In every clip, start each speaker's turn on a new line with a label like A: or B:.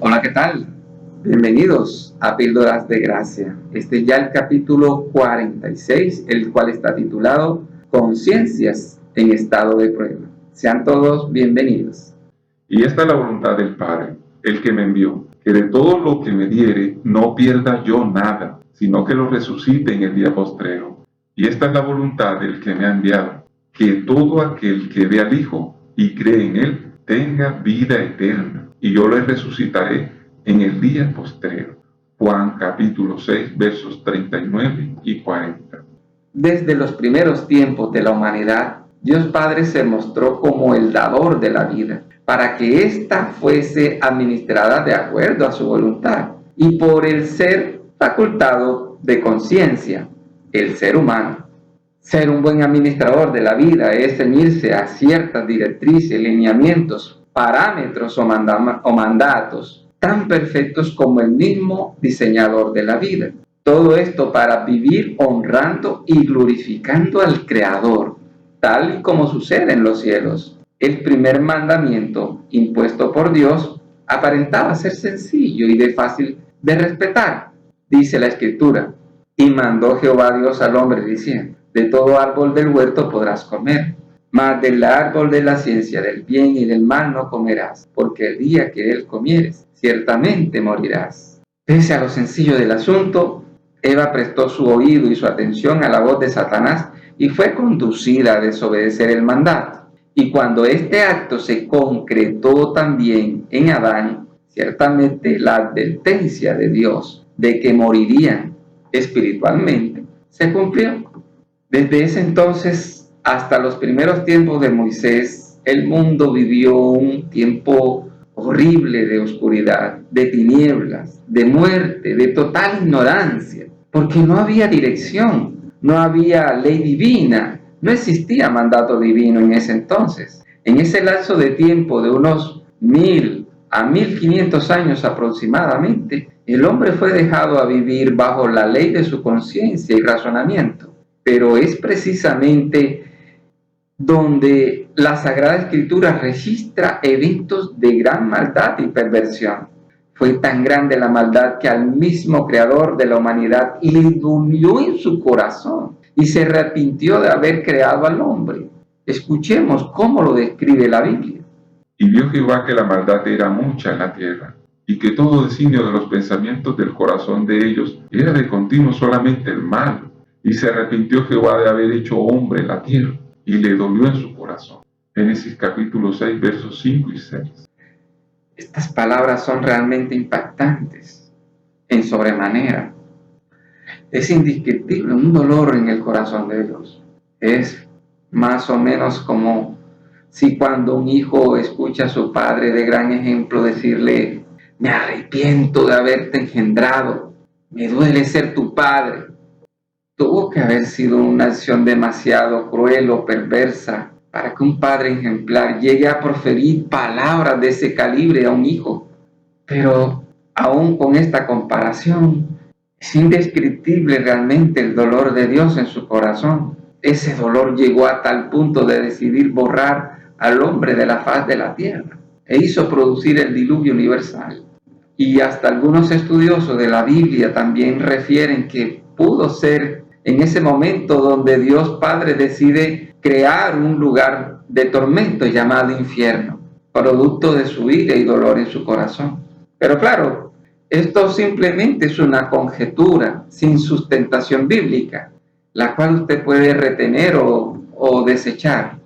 A: Hola, ¿qué tal? Bienvenidos a Píldoras de Gracia. Este es ya el capítulo 46, el cual está titulado Conciencias en estado de prueba. Sean todos bienvenidos.
B: Y esta es la voluntad del Padre, el que me envió, que de todo lo que me diere no pierda yo nada, sino que lo resucite en el día postrero. Y esta es la voluntad del que me ha enviado, que todo aquel que ve al Hijo y cree en él tenga vida eterna, y yo le resucitaré en el día postrero. Juan capítulo 6, versos 39 y 40.
A: Desde los primeros tiempos de la humanidad, Dios Padre se mostró como el dador de la vida, para que ésta fuese administrada de acuerdo a su voluntad y por el ser facultado de conciencia, el ser humano. Ser un buen administrador de la vida es ceñirse a ciertas directrices, lineamientos, parámetros o mandatos tan perfectos como el mismo diseñador de la vida. Todo esto para vivir honrando y glorificando al Creador, tal y como sucede en los cielos. El primer mandamiento impuesto por Dios aparentaba ser sencillo y de fácil de respetar. Dice la Escritura: y mandó Jehová Dios al hombre diciendo: de todo árbol del huerto podrás comer, mas del árbol de la ciencia del bien y del mal no comerás, porque el día que él comieres, ciertamente morirás. Pese a lo sencillo del asunto, Eva prestó su oído y su atención a la voz de Satanás y fue conducida a desobedecer el mandato. Y cuando este acto se concretó también en Adán, ciertamente la advertencia de Dios de que morirían espiritualmente se cumplió. Desde ese entonces hasta los primeros tiempos de Moisés, el mundo vivió un tiempo horrible de oscuridad, de tinieblas, de muerte, de total ignorancia, porque no había dirección, no había ley divina, no existía mandato divino en ese entonces. En ese lapso de tiempo de unos 1000 a 1500 años aproximadamente, el hombre fue dejado a vivir bajo la ley de su conciencia y razonamiento. Pero es precisamente donde la Sagrada Escritura registra eventos de gran maldad y perversión. Fue tan grande la maldad que al mismo Creador de la humanidad le dolió en su corazón y se arrepintió de haber creado al hombre. Escuchemos cómo lo describe la Biblia.
B: Y vio Jehová que la maldad era mucha en la tierra, y que todo designio de los pensamientos del corazón de ellos era de continuo solamente el mal. Y se arrepintió Jehová de haber hecho hombre en la tierra, y le dolió en su corazón. Génesis capítulo 6, versos 5 y 6.
A: Estas palabras son realmente impactantes, en sobremanera. Es indescriptible un dolor en el corazón de Dios. Es más o menos como si cuando un hijo escucha a su padre de gran ejemplo decirle: me arrepiento de haberte engendrado, me duele ser tu padre. Tuvo que haber sido una acción demasiado cruel o perversa para que un padre ejemplar llegue a proferir palabras de ese calibre a un hijo. Pero aún con esta comparación, es indescriptible realmente el dolor de Dios en su corazón. Ese dolor llegó a tal punto de decidir borrar al hombre de la faz de la tierra e hizo producir el diluvio universal. Y hasta algunos estudiosos de la Biblia también refieren que pudo ser en ese momento donde Dios Padre decide crear un lugar de tormento llamado infierno, producto de su ira y dolor en su corazón. Pero claro, esto simplemente es una conjetura sin sustentación bíblica, la cual usted puede retener o desechar.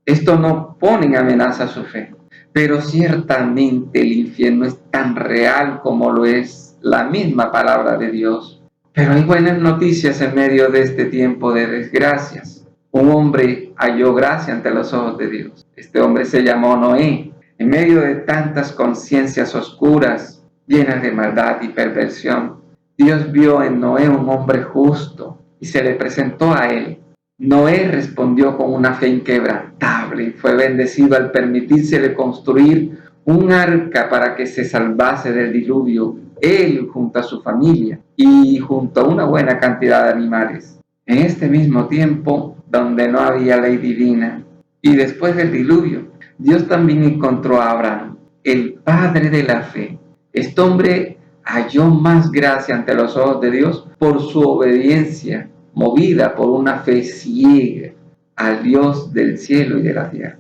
A: Esto no pone en amenaza su fe, pero ciertamente el infierno es tan real como lo es la misma palabra de Dios. Pero hay buenas noticias en medio de este tiempo de desgracias. Un hombre halló gracia ante los ojos de Dios. Este hombre se llamó Noé. En medio de tantas conciencias oscuras, llenas de maldad y perversión, Dios vio en Noé un hombre justo y se le presentó a él. Noé respondió con una fe inquebrantable y fue bendecido al permitírsele construir un arca para que se salvase del diluvio, él junto a su familia y junto a una buena cantidad de animales. En este mismo tiempo, donde no había ley divina, y después del diluvio, Dios también encontró a Abraham, el padre de la fe, Este hombre halló más gracia ante los ojos de Dios por su obediencia, movida por una fe ciega al Dios del cielo y de la tierra.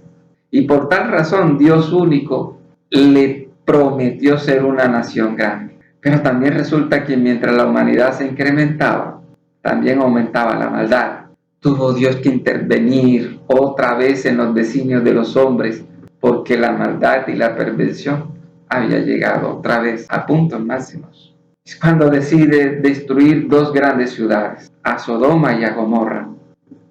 A: Y por tal razón Dios único le prometió ser una nación grande. Pero también resulta que mientras la humanidad se incrementaba, también aumentaba la maldad. Tuvo Dios que intervenir otra vez en los designios de los hombres, porque la maldad y la perversión había llegado otra vez a puntos máximos. Es cuando decide destruir dos grandes ciudades, a Sodoma y a Gomorra.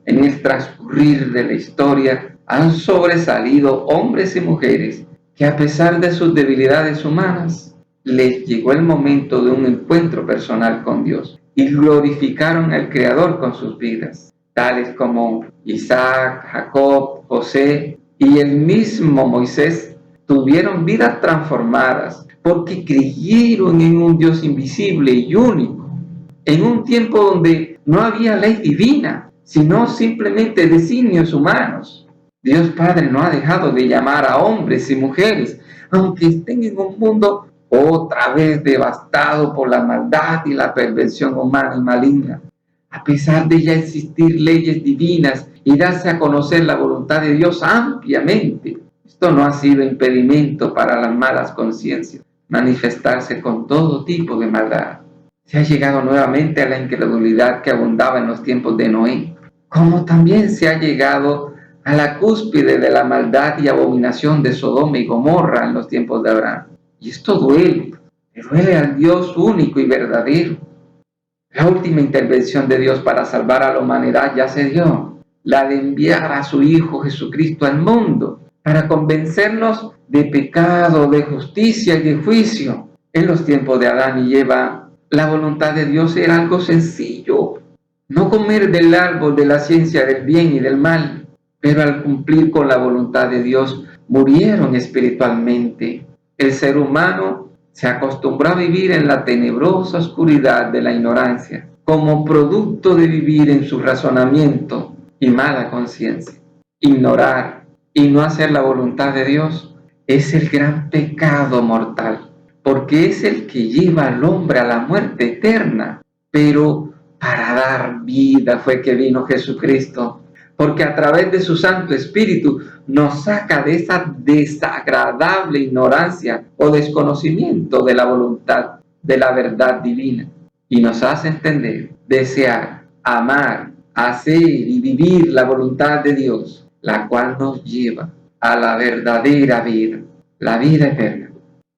A: En el transcurrir de la historia han sobresalido hombres y mujeres que, a pesar de sus debilidades humanas, les llegó el momento de un encuentro personal con Dios y glorificaron al Creador con sus vidas, tales como Isaac, Jacob, José y el mismo Moisés. Tuvieron vidas transformadas porque creyeron en un Dios invisible y único, en un tiempo donde no había ley divina, sino simplemente designios humanos. Dios Padre no ha dejado de llamar a hombres y mujeres, aunque estén en un mundo otra vez devastado por la maldad y la perversión humana y maligna. A pesar de ya existir leyes divinas y darse a conocer la voluntad de Dios ampliamente, esto no ha sido impedimento para las malas conciencias manifestarse con todo tipo de maldad. Se ha llegado nuevamente a la incredulidad que abundaba en los tiempos de Noé, como también se ha llegado a la cúspide de la maldad y abominación de Sodoma y Gomorra en los tiempos de Abraham. Y esto duele al Dios único y verdadero. La última intervención de Dios para salvar a la humanidad ya se dio, la de enviar a su Hijo Jesucristo al mundo para convencernos de pecado, de justicia y de juicio. En los tiempos de Adán y Eva, la voluntad de Dios era algo sencillo: no comer del árbol de la ciencia del bien y del mal. Pero al cumplir con la voluntad de Dios, murieron espiritualmente. El ser humano se acostumbró a vivir en la tenebrosa oscuridad de la ignorancia, como producto de vivir en su razonamiento y mala conciencia. Ignorar y no hacer la voluntad de Dios es el gran pecado mortal, porque es el que lleva al hombre a la muerte eterna. Pero para dar vida fue que vino Jesucristo, porque a través de su Santo Espíritu nos saca de esa desagradable ignorancia o desconocimiento de la voluntad, de la verdad divina, y nos hace entender, desear, amar, hacer y vivir la voluntad de Dios, la cual nos lleva a la verdadera vida, la vida eterna.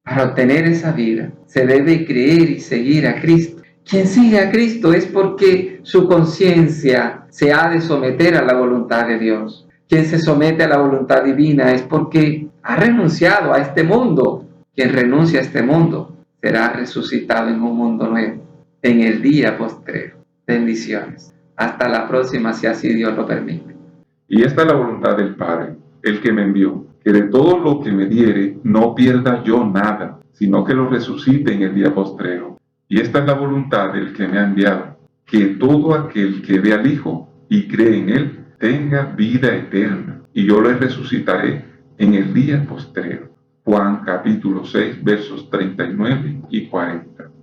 A: Para obtener esa vida se debe creer y seguir a Cristo. Quien sigue a Cristo es porque su conciencia se ha de someter a la voluntad de Dios. Quien se somete a la voluntad divina es porque ha renunciado a este mundo. Quien renuncia a este mundo será resucitado en un mundo nuevo, en el día postrero. Bendiciones. Hasta la próxima, si así Dios lo permite.
B: Y esta es la voluntad del Padre, el que me envió, que de todo lo que me diere no pierda yo nada, sino que lo resucite en el día postrero. Y esta es la voluntad del que me ha enviado, que todo aquel que ve al Hijo y cree en Él tenga vida eterna, y yo le resucitaré en el día postrero. Juan capítulo 6, versos 39 y 40.